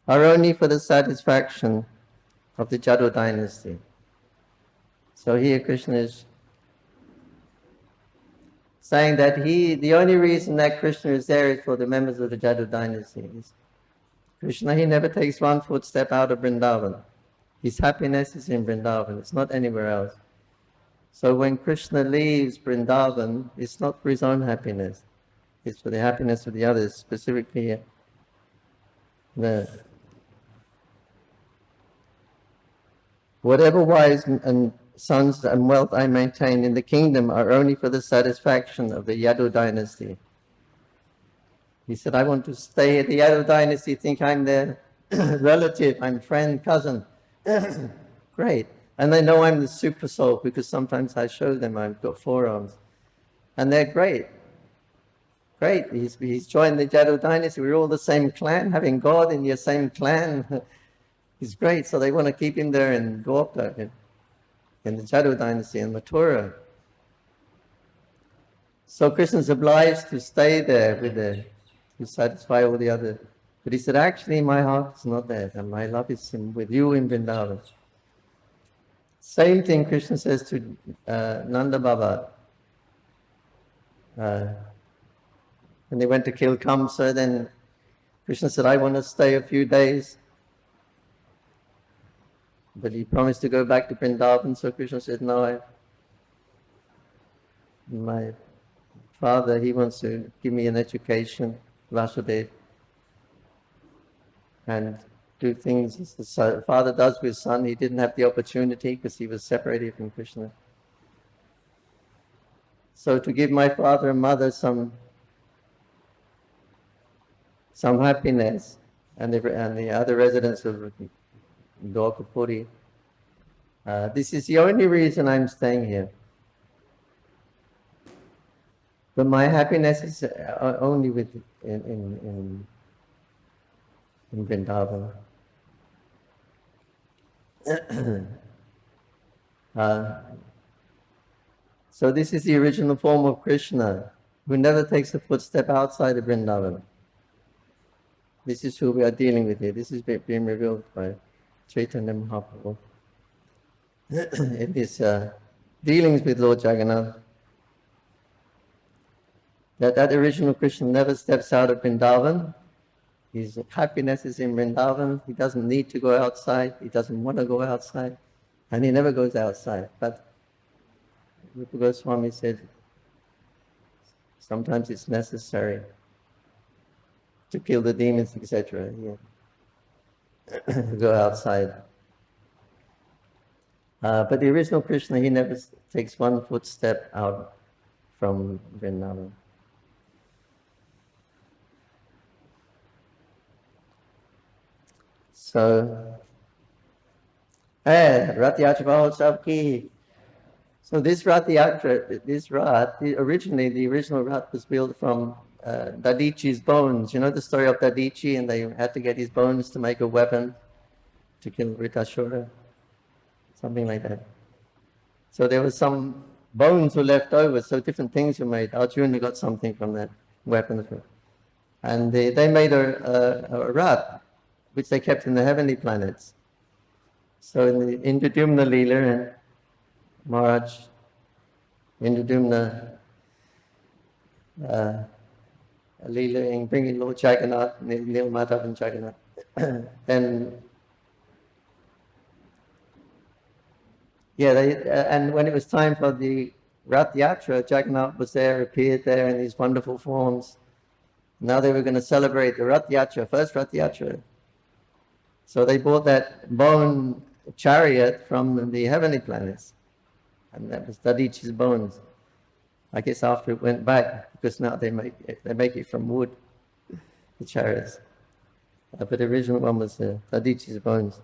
are only for the satisfaction of the Jadu dynasty. So here Krishna is saying that the only reason that Krishna is there is for the members of the Jadu dynasty. Krishna, he never takes one footstep out of Vrindavan. His happiness is in Vrindavan, it's not anywhere else. So when Krishna leaves Vrindavan, it's not for his own happiness, it's for the happiness of the others, specifically whatever wives and sons and wealth I maintain in the kingdom are only for the satisfaction of the Yadu dynasty. He said, I want to stay at the Yadu dynasty, think I'm their relative, I'm friend, cousin. Great. And they know I'm the super soul because sometimes I show them I've got 4 arms. And they're great. Great. He's joined the Yadu dynasty. We're all the same clan, having God in your same clan. He's great. So they want to keep him there in Dwarka, in the Jadu dynasty in Mathura. So Krishna's obliged to stay there to satisfy all the others. But he said, actually, my heart is not there, and my love is with you in Vrindavan. Same thing Krishna says to Nanda Baba. When they went to kill Kamsa, then Krishna said, I want to stay a few days. But he promised to go back to Vrindavan, so Krishna said, no, my father, he wants to give me an education, Vasudev, and do things as the father does with his son. He didn't have the opportunity because he was separated from Krishna. So to give my father and mother some happiness, and the other residents of Dwarkapuri, this is the only reason I'm staying here. But my happiness is only in Vrindavan. So this is the original form of Krishna, who never takes a footstep outside of Vrindavan. This is who we are dealing with here. This is being revealed by Caitanya Maharabhu in his dealings with Lord Jagannath. That original Krishna never steps out of Vrindavan. His happiness is in Vrindavan. He doesn't need to go outside. He doesn't want to go outside. And he never goes outside. But Rupa Goswami said, sometimes it's necessary to kill the demons, etc. Go outside. But the original Krishna, he never takes one footstep out from Vrindavan. So, hey, Ratha Yatra Mahotsav ki. So this Ratha Yatra, this Rath, originally the original Rath was built from Dadichi's bones. You know the story of Dadichi, and they had to get his bones to make a weapon to kill Ritasura, something like that. So there was some bones were left over, so different things were made. Arjuna got something from that weapon. And they made a Rath, which they kept in the heavenly planets. So in the Indradumna Leela, and Maharaj, Indradumna Leela in bringing Lord Jagannath, Nil Madhav and Jagannath. Then, yeah, and when it was time for the Ratha Yatra, Jagannath was there, appeared there in these wonderful forms. Now they were going to celebrate the Ratha Yatra, first Ratha Yatra. So they bought that bone chariot from the heavenly planets, and that was Dadichi's bones. I guess after it went back, because now they make it from wood, the chariots. But the original one was Dadichi's bones.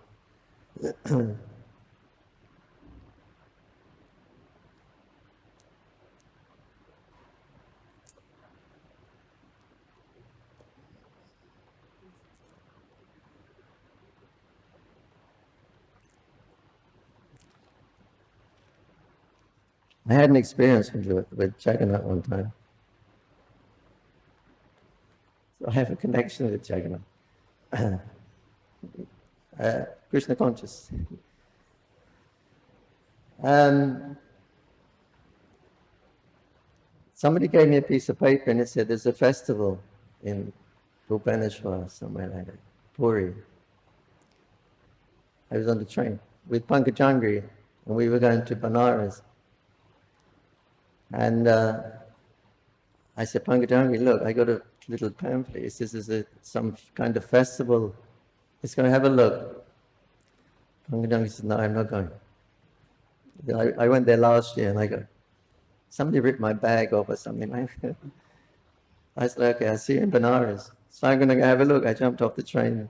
I had an experience with Jagannath one time. So I have a connection with Jagannath. Krishna conscious. Somebody gave me a piece of paper and it said there's a festival in Bhubaneswar, somewhere like that, Puri. I was on the train with Pankajangri and we were going to Banaras. And I said, Pankajangri, look, I got a little pamphlet. It says there's some kind of festival. It's going to have a look. Pankajangri said, no, I'm not going. I went there last year and I go, somebody ripped my bag off or something like that. I said, okay, I'll see you in Banaras. So I'm going to go have a look. I jumped off the train.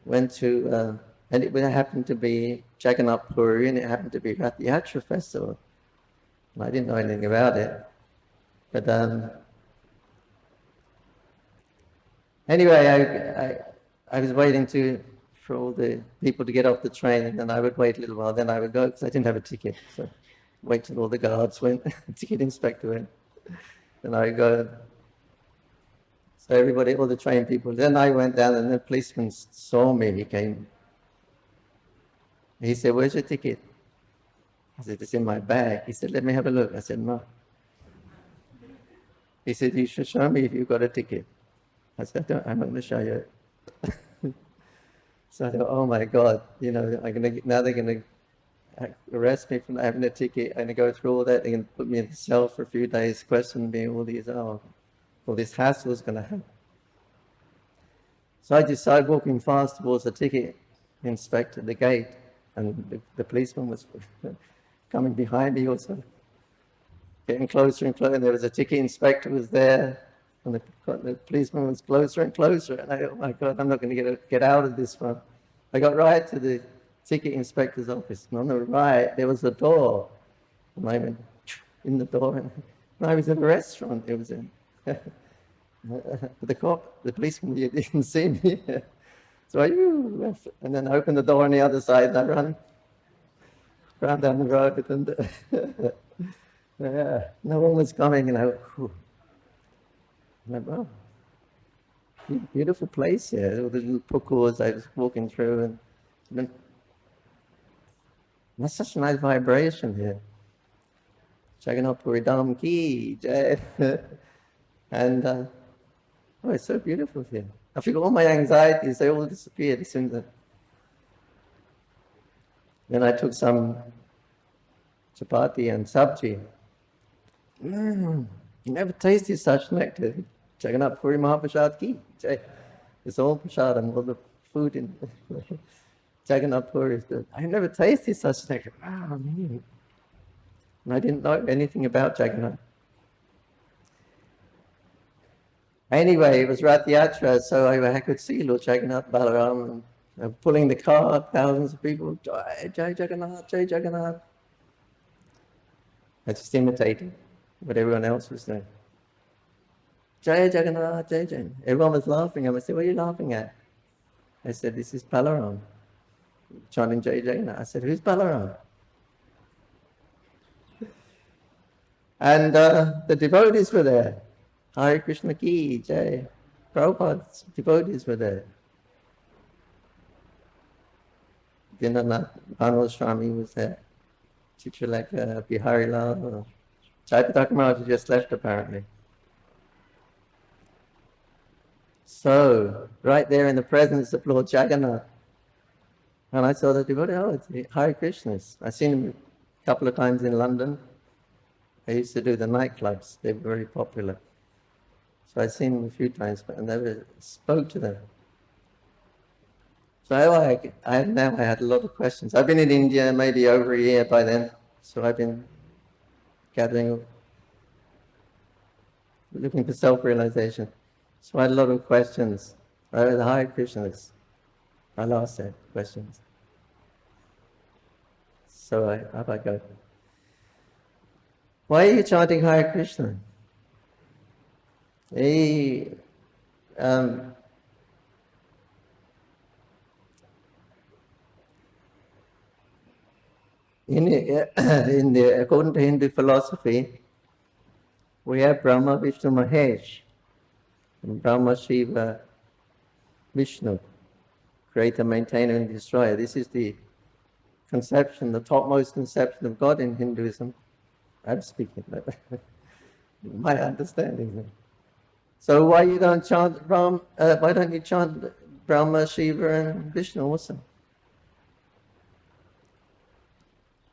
Went to, and it happened to be Jagannath Puri, and it happened to be Ratha Yatra festival. And I didn't know anything about it. But anyway, I was waiting for all the people to get off the train, and then I would wait a little while, then I would go, because I didn't have a ticket. So wait till all the guards went, the ticket inspector went, then I would go. So everybody, all the train people, then I went down and the policeman saw me, he came. He said, where's your ticket? I said, it's in my bag. He said, let me have a look. I said, no. He said, you should show me if you've got a ticket. I said, I'm not going to show you. So I thought, oh my God, you know, now they're going to arrest me for not having a ticket. I'm going to go through all that. They're going to put me in the cell for a few days, question me, all this hassle is going to happen. So I decided walking fast towards the ticket inspector, the gate, and the policeman was coming behind me also, getting closer and closer, and there was a ticket inspector was there, and the policeman was closer and closer, and I thought, oh my God, I'm not going to get out of this one. I got right to the ticket inspector's office, and on the right, there was a door, and I went in the door, and I was in a restaurant. It was in the policeman didn't see me. So and then I opened the door on the other side and I ran down the road and yeah, no one was coming, and I went, oh, beautiful place here. All the little pukus I was walking through, and that's such a nice vibration here. Jagannath Sri Dham ki jai. And oh, it's so beautiful here. I feel all my anxieties, they all disappeared as soon as then I took some chapati and sabji. You never tasted such nectar. Jagannath Puri Mahaprasad ki. It's all prasadam, all the food in Jagannath Puri is good. I never tasted such nectar. Wow, man. And I didn't know anything about Jagannath. Anyway, it was Ratha Yatra, so I could see Lord Jagannath, Balaram, and pulling the cart, thousands of people, Jai Jagannath, Jai Jagannath. I just imitated what everyone else was doing. Jai Jagannath, Jai Jagannath. Everyone was laughing. I said, what are you laughing at? I said, this is Balaram, chanting Jai Jagannath. I said, who's Balaram? And the devotees were there. Hare Krishna ki Jai. Prabhupada's devotees were there. Dinanath Swami was there. Chitralekha, Bihari Lal. Caitanya Maharabhu just left apparently. So, right there in the presence of Lord Jagannath, and I saw the devotee, it's Hare Krishnas. I've seen him a couple of times in London. I used to do the nightclubs, they were very popular. So I've seen them a few times, but I never spoke to them. So I had a lot of questions. I've been in India maybe over a year by then, so I've been gathering, looking for self-realization. So I had a lot of questions. The Hare Krishnas. I lost that questions. So up I go. Why are you chanting Hare Krishna? According to Hindu philosophy, we have Brahma, Vishnu, Mahesh, and Brahma, Shiva, Vishnu, creator, maintainer, and destroyer. This is the conception, the topmost conception of God in Hinduism. I'm speaking my understanding. So why you don't chant Brahma? Why don't you chant Brahma, Shiva, and Vishnu also?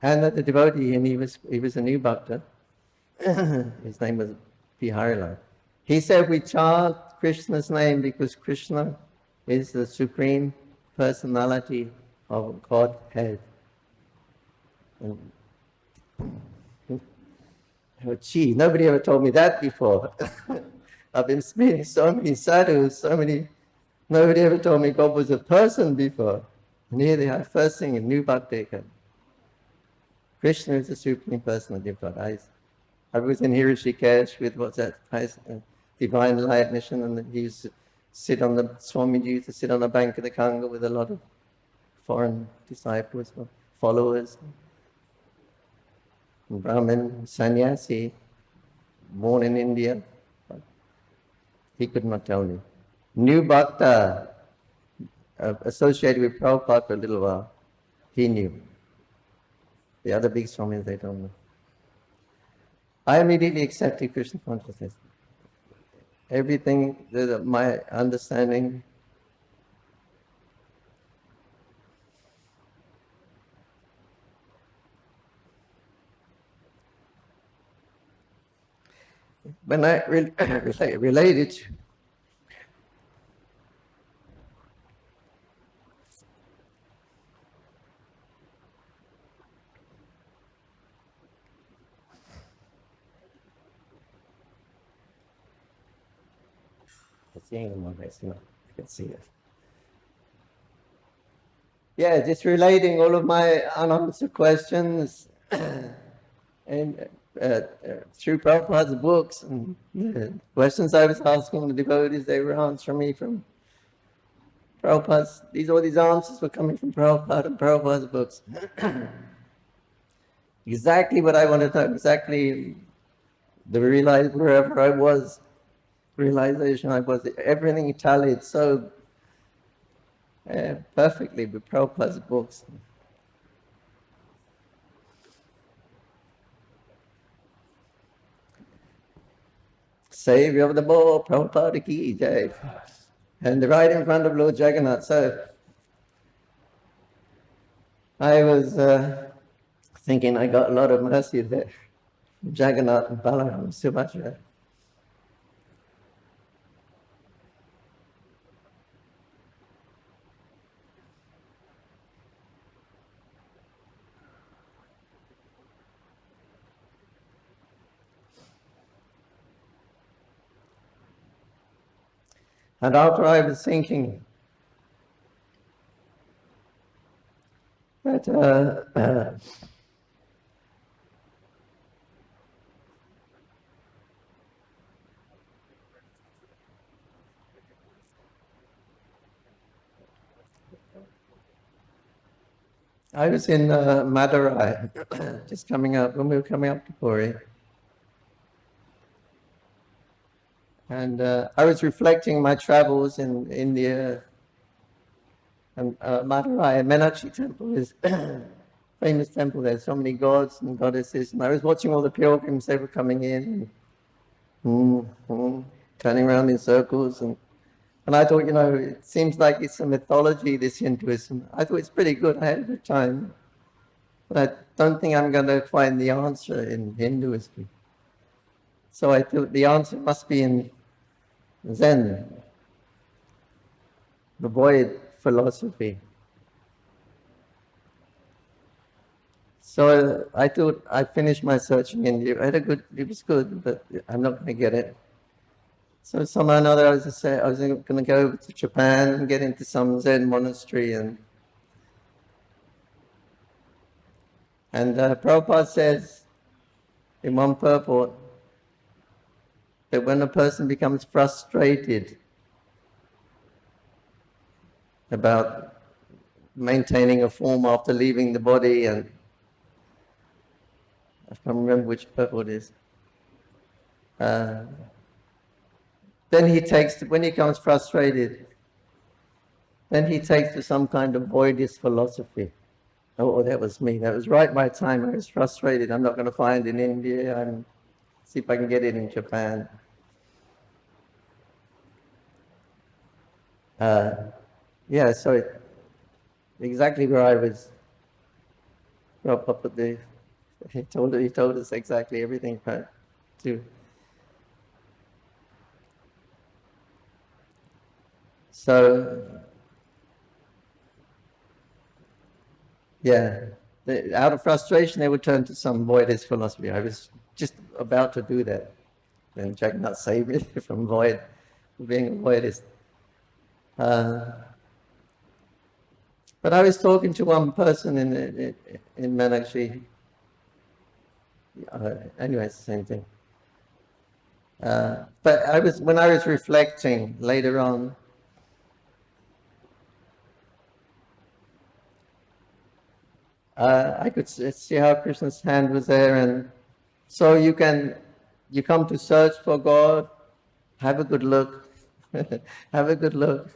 And the devotee, and he was a new bhakta. His name was Biharilal. He said we chant Krishna's name because Krishna is the supreme personality of Godhead. Oh, gee, nobody ever told me that before. I've been meeting so many sadhus, nobody ever told me God was a person before. And here they are, first thing in New Bhakti. Krishna is the supreme personality of God. I was in Hirishikesh with Divine Light Mission, and he used to sit on the, Swamiji used to sit on the bank of the Ganga with a lot of foreign disciples, followers. Brahmin, sannyasi, born in India. He could not tell me. New Bhakta, associated with Prabhupada for a little while, he knew. The other big Swamis, they don't know. I immediately accepted Krishna consciousness. Everything, my understanding, when I related to seeing them on this, I can see it. Yeah, just relating all of my unanswered questions and through Prabhupada's books and questions I was asking the devotees, they were answering me from Prabhupada's. All these answers were coming from Prabhupada and Prabhupada's books. Exactly what I wanted to know, exactly wherever I was, realization I was, everything tallied so perfectly with Prabhupada's books. Savior of the ball, Prabhupada ki jai. And right in front of Lord Jagannath. So I was thinking I got a lot of mercy there. Jagannath and Balaram, Subhadra. And after I was thinking that I was in Madurai, just coming up, when we were coming up to Puri. And I was reflecting my travels in India. And Madurai, Meenakshi temple is famous temple. There's so many gods and goddesses. And I was watching all the pilgrims, they were coming in, and, turning around in circles. And I thought, it seems like it's a mythology, this Hinduism. I thought it's pretty good. I had a good time. But I don't think I'm going to find the answer in Hinduism. So I thought the answer must be in Zen, the void philosophy. So I thought I finished my searching in India. It was good, but I'm not going to get it. So somehow or another, I was going to go to Japan and get into some Zen monastery. And Prabhupada says in one purport that when a person becomes frustrated about maintaining a form after leaving the body, and I can't remember which purport it is, then he takes, when he becomes frustrated, then he takes to some kind of voidist philosophy. Oh, that was me. That was right by time. I was frustrated. I'm not going to find it in India. See if I can get it in Japan. Yeah, so exactly where I was. He told us exactly everything too. So yeah, out of frustration, they would turn to some voidist philosophy. I was just about to do that. Then Jagannath saved me from being a voidist. But I was talking to one person in Meenakshi. Anyway, it's the same thing. But when I was reflecting later on, I could see how Krishna's hand was there, and so you come to search for God, have a good look, have a good look.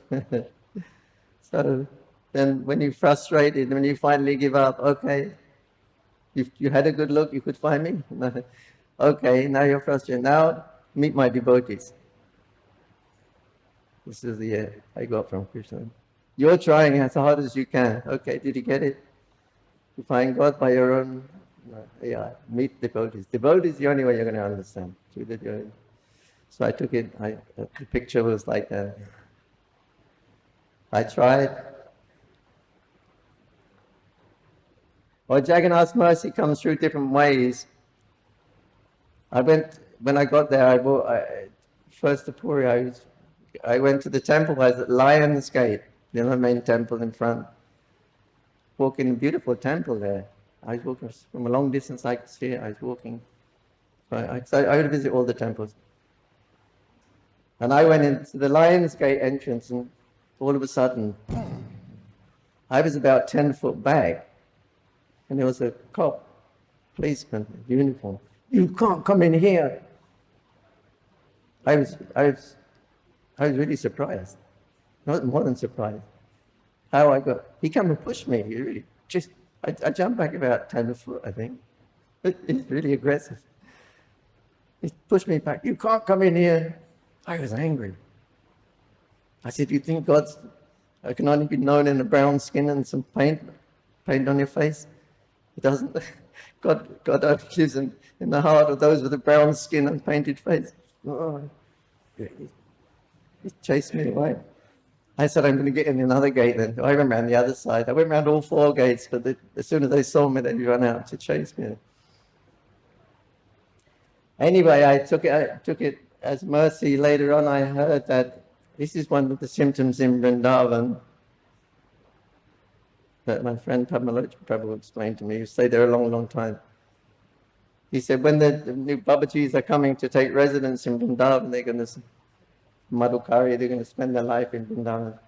So then when you're frustrated, when you finally give up, okay, you had a good look, you could find me? Okay, now you're frustrated. Now meet my devotees. This is the I got from Krishna. You're trying as hard as you can. Okay, did you get it? You find God by your own, meet devotees. Devotees is the only way you're going to understand. So I took it, the picture was like that. I tried. Well, Jagannath's mercy comes through different ways. When I got there, first to Puri, I went to the temple, I was at Lion's Gate, the main temple in front. Walking in a beautiful temple there. I was walking from a long distance, I could see it, I was walking. I would visit all the temples. And I went into the Lion's Gate entrance, and all of a sudden, I was about 10 foot back, and there was a cop, policeman, uniform. You can't come in here. I was really surprised. Not more than surprised. He came and pushed me. I jumped back about 10 foot, I think. He's really aggressive. He pushed me back. You can't come in here. I was angry. I said, you think God can only be known in a brown skin and some paint on your face? He doesn't. God only lives in the heart of those with a brown skin and painted face. Oh, he chased me away. I said, I'm going to get in another gate then. I went around the other side. I went around all 4 gates, but as soon as they saw me, they'd run out to chase me. Anyway, I took it as mercy. Later on, I heard that This is one of the symptoms in Vrindavan that my friend Lord Prabhu explained to me. He stayed there a long, long time. He said when the new Babajis are coming to take residence in Vrindavan, they're going to Madhukari, they're going to spend their life in Vrindavan.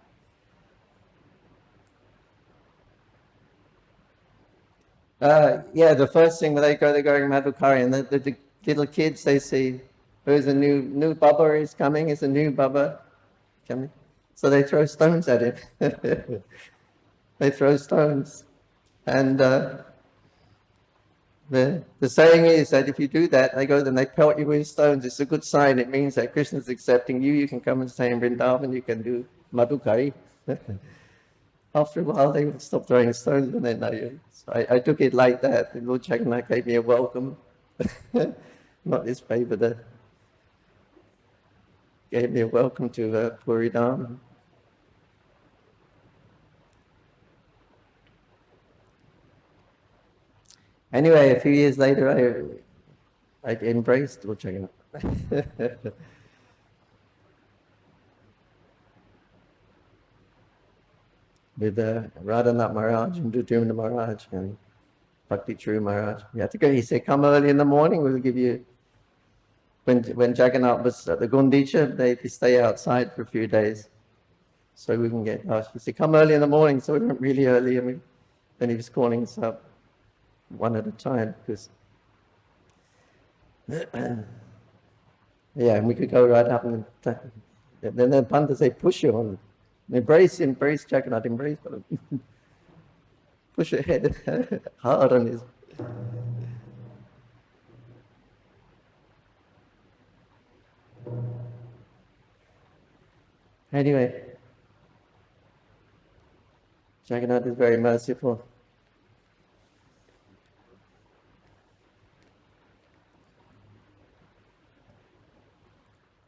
Yeah, the first thing when they go, they're going Madhukari, and the little kids, they see, there's a new Baba is coming, it's a new Baba coming. So they throw stones at him. They throw stones. And the saying is that if you do that, they go, then they pelt you with stones. It's a good sign. It means that Krishna's accepting you. You can come and stay in Vrindavan. You can do Madhukari. After a while, they would stop throwing stones when they know you. So I took it like that. The Lord Jagannath gave me a welcome. Not this way, but gave me a welcome to Puri Dham. Anyway, a few years later, I embraced Lord Jagannath. With Radhanath Maharaj and Dudumna Maharaj and Bhakti True Maharaj. We had to go. He said, come early in the morning, we'll give you... When Jagannath was at the Gundicha, they stay outside for a few days so we can get... He said, come early in the morning, so we went really early. And then he was calling us up one at a time because... yeah, and we could go right up and then the Pandits, they push you on. Embrace Jagannath, embrace. Push your head hard on his. Anyway, Jagannath is very merciful.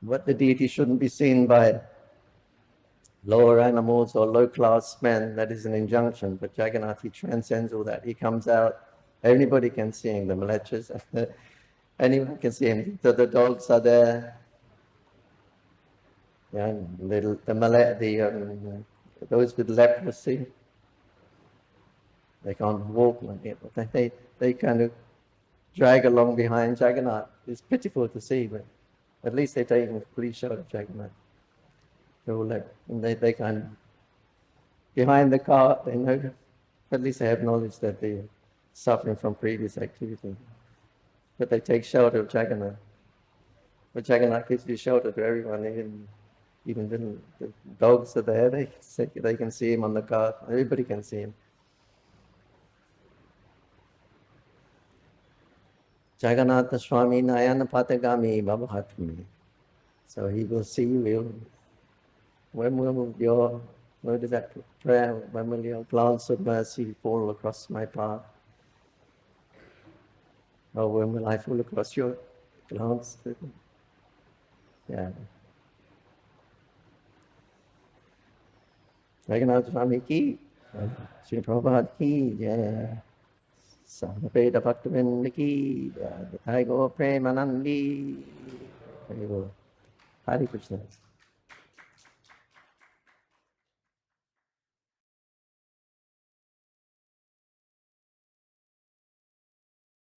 What the deity shouldn't be seen by lower animals or low-class men, that is an injunction. But Jagannath, he transcends all that. He comes out, anybody can see him, the malechas, anyone can see him. The dogs are there. Yeah, those with leprosy, they can't walk like it, but they kind of drag along behind Jagannath. It's pitiful to see, but at least they're taking complete shot of Jagannath. And they kind of, behind the cart, they know, at least they have knowledge that they're suffering from previous activity. But they take shelter of Jagannath. But Jagannath gives you shelter to everyone, even the dogs are there, they can see him on the cart, everybody can see him. Jagannath Swami Nayana Patagami Bhavahatmi. So he will see you. When will your glance of mercy fall across my path? Or when will I fall across your glance? Yeah. Jagannath Swami ki, Sri Prabhupada ki, yeah. Samapeda Bhaktivinoda ki, Thai Go Premanandi. Hare Krishna.